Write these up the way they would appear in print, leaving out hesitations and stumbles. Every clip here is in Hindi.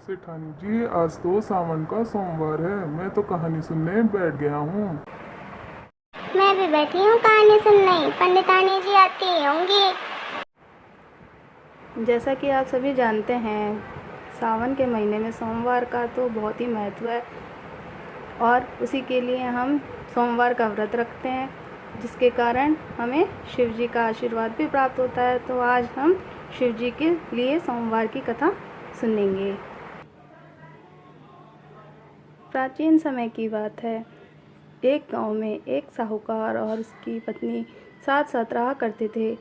सेठानी जी, आज तो सावन का सोमवार है। मैं तो कहानी सुनने बैठ गया हूँ। मैं भी बैठी हूँ कहानी सुनने। पंडितानी जी आती होंगी। जैसा कि आप सभी जानते हैं, सावन के महीने में सोमवार का तो बहुत ही महत्व है और उसी के लिए हम सोमवार का व्रत रखते हैं, जिसके कारण हमें शिव जी का आशीर्वाद भी प्राप्त होता है। तो आज हम शिव जी के लिए सोमवार की कथा सुनेंगे। प्राचीन समय की बात है। एक गांव में एक साहूकार और उसकी पत्नी साथ साथ रहा करते थे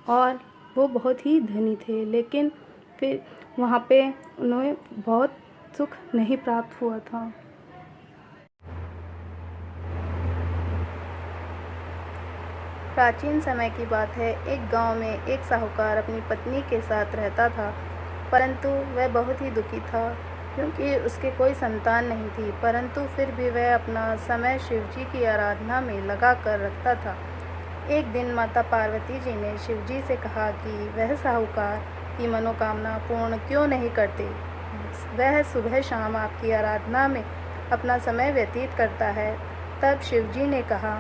और वो बहुत ही धनी थे, लेकिन फिर वहाँ पे उन्हें बहुत सुख नहीं प्राप्त हुआ था। प्राचीन समय की बात है। एक गांव में एक साहूकार अपनी पत्नी के साथ रहता था, परंतु वह बहुत ही दुखी था क्योंकि उसके कोई संतान नहीं थी। परंतु फिर भी वह अपना समय शिव जी की आराधना में लगा कर रखता था। एक दिन माता पार्वती जी ने शिव जी से कहा कि वह साहूकार की मनोकामना पूर्ण क्यों नहीं करते। वह सुबह शाम आपकी आराधना में अपना समय व्यतीत करता है। तब शिव जी ने कहा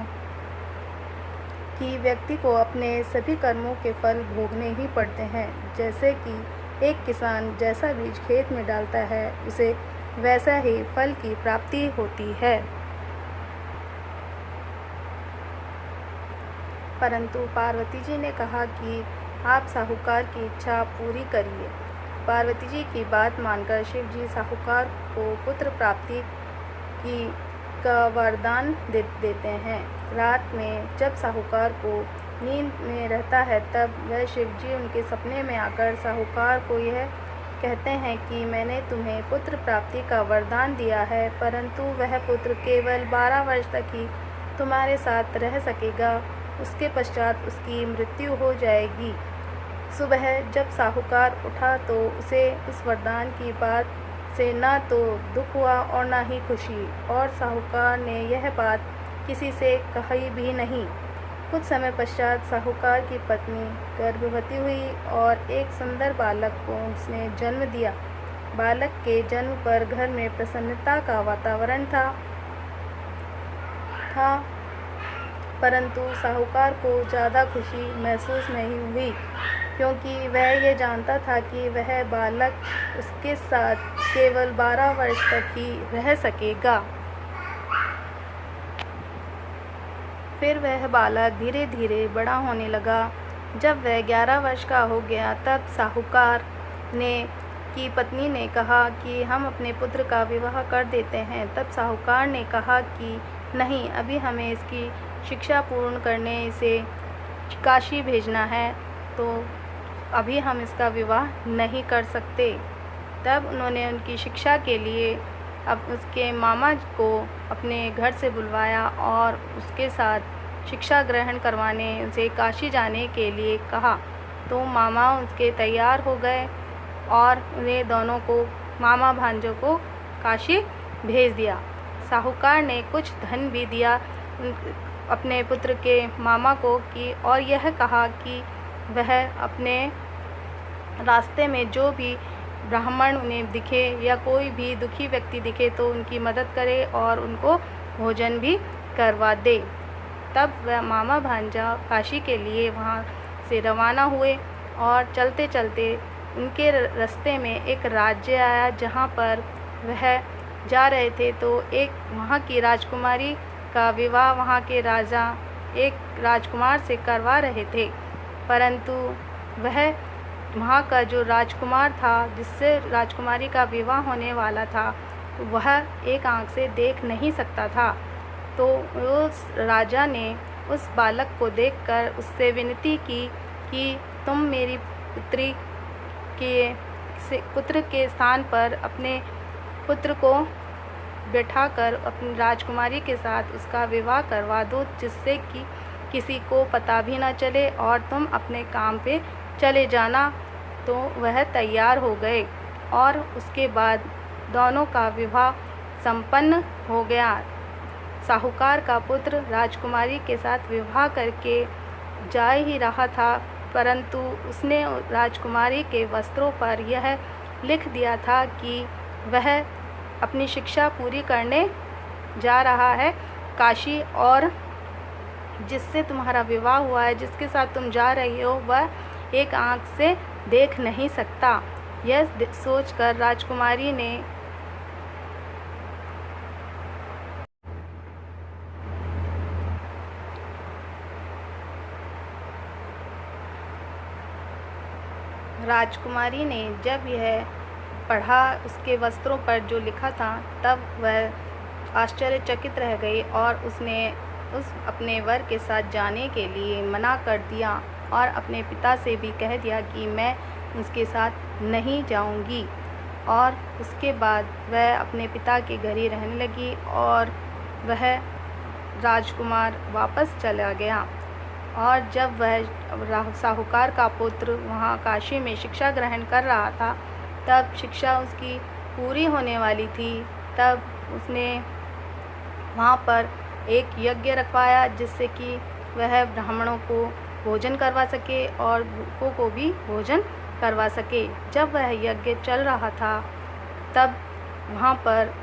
कि व्यक्ति को अपने सभी कर्मों के फल भोगने ही पड़ते हैं। जैसे कि एक किसान जैसा बीज खेत में डालता है, उसे वैसा ही फल की प्राप्ति होती है। परंतु पार्वती जी ने कहा कि आप साहूकार की इच्छा पूरी करिए। पार्वती जी की बात मानकर शिव जी साहूकार को पुत्र प्राप्ति का वरदान देते हैं। रात में जब साहूकार को नींद में रहता है, तब वह शिव जी उनके सपने में आकर साहूकार को यह कहते हैं कि मैंने तुम्हें पुत्र प्राप्ति का वरदान दिया है, परंतु वह पुत्र केवल 12 वर्ष तक ही तुम्हारे साथ रह सकेगा। उसके पश्चात उसकी मृत्यु हो जाएगी। सुबह जब साहूकार उठा तो उसे उस वरदान की बात से न तो दुख हुआ और न ही खुशी, और साहूकार ने यह बात किसी से कही भी नहीं। कुछ समय पश्चात साहूकार की पत्नी गर्भवती हुई और एक सुंदर बालक को उसने जन्म दिया। बालक के जन्म पर घर में प्रसन्नता का वातावरण था, परंतु साहूकार को ज़्यादा खुशी महसूस नहीं हुई, क्योंकि वह ये जानता था कि वह बालक उसके साथ केवल 12 वर्ष तक ही रह सकेगा। फिर वह बालक धीरे धीरे बड़ा होने लगा। जब वह 11 वर्ष का हो गया, तब साहूकार की पत्नी ने कहा कि हम अपने पुत्र का विवाह कर देते हैं। तब साहूकार ने कहा कि नहीं, अभी हमें इसकी शिक्षा पूर्ण करने से काशी भेजना है, तो अभी हम इसका विवाह नहीं कर सकते। तब उन्होंने उनकी शिक्षा के लिए अब उसके मामा को अपने घर से बुलवाया और उसके साथ शिक्षा ग्रहण करवाने उसे काशी जाने के लिए कहा। तो मामा उसके तैयार हो गए और उन्हें दोनों को, मामा भांजों को, काशी भेज दिया। साहूकार ने कुछ धन भी दिया अपने पुत्र के मामा को कि, और यह कहा कि वह अपने रास्ते में जो भी ब्राह्मण उन्हें दिखे या कोई भी दुखी व्यक्ति दिखे तो उनकी मदद करे और उनको भोजन भी करवा दे। तब वह मामा भांजा काशी के लिए वहाँ से रवाना हुए और चलते चलते उनके रास्ते में एक राज्य आया, जहाँ पर वह जा रहे थे तो एक वहाँ की राजकुमारी का विवाह वहाँ के राजा एक राजकुमार से करवा रहे थे, परंतु वहाँ का जो राजकुमार था, जिससे राजकुमारी का विवाह होने वाला था, वह एक आँख से देख नहीं सकता था। तो उस राजा ने उस बालक को देखकर उससे विनती की कि तुम मेरी पुत्र के स्थान पर अपने पुत्र को बैठाकर अपनी राजकुमारी के साथ उसका विवाह करवा दो, जिससे कि किसी को पता भी ना चले और तुम अपने काम पे चले जाना। तो वह तैयार हो गए और उसके बाद दोनों का विवाह संपन्न हो गया। साहूकार का पुत्र राजकुमारी के साथ विवाह करके जा ही रहा था, परंतु उसने राजकुमारी के वस्त्रों पर यह लिख दिया था कि वह अपनी शिक्षा पूरी करने जा रहा है काशी, और जिससे तुम्हारा विवाह हुआ है, जिसके साथ तुम जा रही हो, वह एक आँख से देख नहीं सकता। यह सोचकर राजकुमारी ने जब यह पढ़ा उसके वस्त्रों पर जो लिखा था, तब वह आश्चर्यचकित रह गई और उसने अपने वर के साथ जाने के लिए मना कर दिया और अपने पिता से भी कह दिया कि मैं उसके साथ नहीं जाऊंगी। और उसके बाद वह अपने पिता के घर ही रहने लगी और वह राजकुमार वापस चला गया। और जब वह साहूकार का पुत्र वहाँ काशी में शिक्षा ग्रहण कर रहा था, तब शिक्षा उसकी पूरी होने वाली थी। तब उसने वहाँ पर एक यज्ञ रखवाया, जिससे कि वह ब्राह्मणों को भोजन करवा सके और भूखों को भी भोजन करवा सके। जब वह यज्ञ चल रहा था, तब वहाँ पर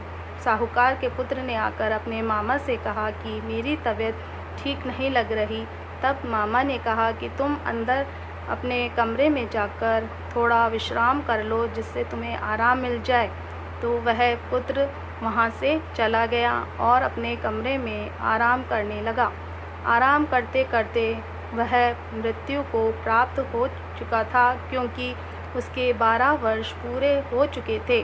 साहूकार के पुत्र ने आकर अपने मामा से कहा कि मेरी तबीयत ठीक नहीं लग रही। तब मामा ने कहा कि तुम अंदर अपने कमरे में जाकर थोड़ा विश्राम कर लो, जिससे तुम्हें आराम मिल जाए। तो वह पुत्र वहाँ से चला गया और अपने कमरे में आराम करने लगा। आराम करते करते वह मृत्यु को प्राप्त हो चुका था, क्योंकि उसके 12 वर्ष पूरे हो चुके थे।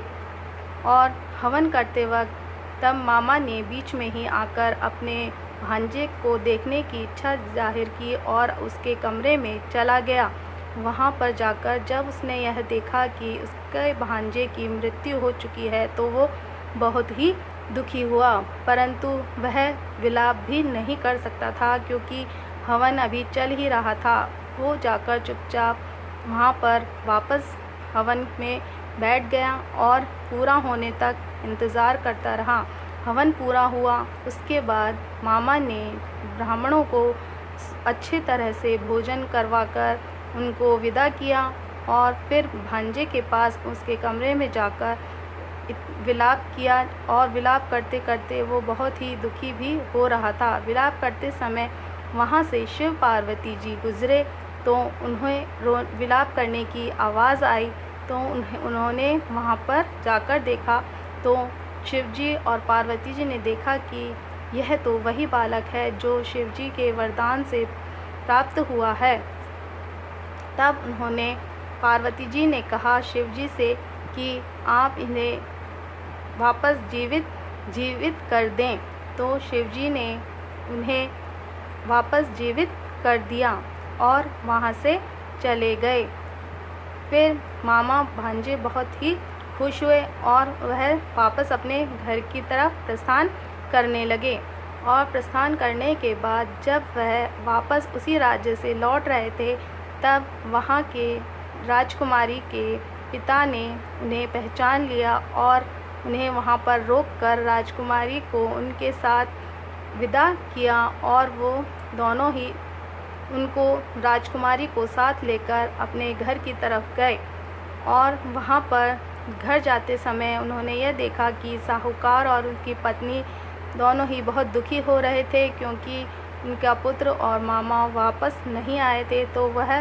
और हवन करते वक्त तब मामा ने बीच में ही आकर अपने भांजे को देखने की इच्छा जाहिर की और उसके कमरे में चला गया। वहाँ पर जाकर जब उसने यह देखा कि उसके भांजे की मृत्यु हो चुकी है, तो वो बहुत ही दुखी हुआ, परंतु वह विलाप भी नहीं कर सकता था, क्योंकि हवन अभी चल ही रहा था। वो जाकर चुपचाप वहाँ पर वापस हवन में बैठ गया और पूरा होने तक इंतज़ार करता रहा। हवन पूरा हुआ, उसके बाद मामा ने ब्राह्मणों को अच्छी तरह से भोजन करवाकर उनको विदा किया और फिर भांजे के पास उसके कमरे में जाकर विलाप किया। और विलाप करते करते वो बहुत ही दुखी भी हो रहा था। विलाप करते समय वहाँ से शिव पार्वती जी गुजरे, तो उन्हें विलाप करने की आवाज़ आई। तो उन्होंने वहाँ पर जाकर देखा, तो शिवजी और पार्वती जी ने देखा कि यह तो वही बालक है जो शिवजी के वरदान से प्राप्त हुआ है। तब उन्होंने पार्वती जी ने कहा शिवजी से कि आप इन्हें वापस जीवित कर दें। तो शिवजी ने उन्हें वापस जीवित कर दिया और वहाँ से चले गए। फिर मामा भांजे बहुत ही खुश हुए और वह वापस अपने घर की तरफ प्रस्थान करने लगे। और प्रस्थान करने के बाद जब वह वापस उसी राज्य से लौट रहे थे, तब वहाँ के राजकुमारी के पिता ने उन्हें पहचान लिया और उन्हें वहाँ पर रोककर राजकुमारी को उनके साथ विदा किया। और वो दोनों ही उनको राजकुमारी को साथ लेकर अपने घर की तरफ गए। और वहाँ पर घर जाते समय उन्होंने यह देखा कि साहूकार और उनकी पत्नी दोनों ही बहुत दुखी हो रहे थे, क्योंकि उनका पुत्र और मामा वापस नहीं आए थे। तो वह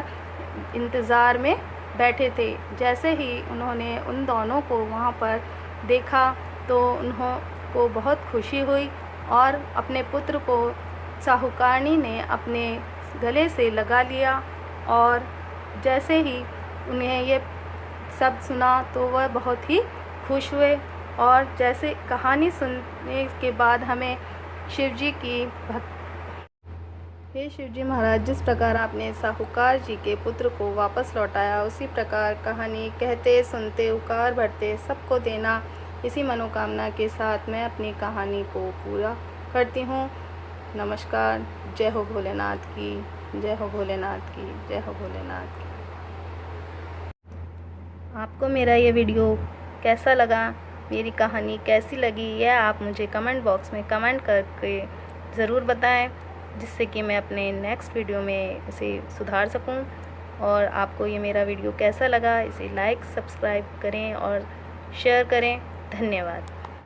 इंतज़ार में बैठे थे। जैसे ही उन्होंने उन दोनों को वहाँ पर देखा, तो उनको बहुत खुशी हुई और अपने पुत्र को साहूकारनी ने अपने गले से लगा लिया। और जैसे ही उन्हें ये सब सुना, तो वह बहुत ही खुश हुए। और जैसे कहानी सुनने के बाद हमें शिवजी की हे शिवजी महाराज, जिस प्रकार आपने साहूकार जी के पुत्र को वापस लौटाया, उसी प्रकार कहानी कहते सुनते उकार भरते सबको देना। इसी मनोकामना के साथ मैं अपनी कहानी को पूरा करती हूँ। नमस्कार। जय हो भोलेनाथ की, जय हो भोलेनाथ की, जय हो भोलेनाथ की। आपको मेरा ये वीडियो कैसा लगा, मेरी कहानी कैसी लगी, यह आप मुझे कमेंट बॉक्स में कमेंट करके ज़रूर बताएं, जिससे कि मैं अपने नेक्स्ट वीडियो में उसे सुधार सकूं। और आपको ये मेरा वीडियो कैसा लगा, इसे लाइक सब्सक्राइब करें और शेयर करें। धन्यवाद।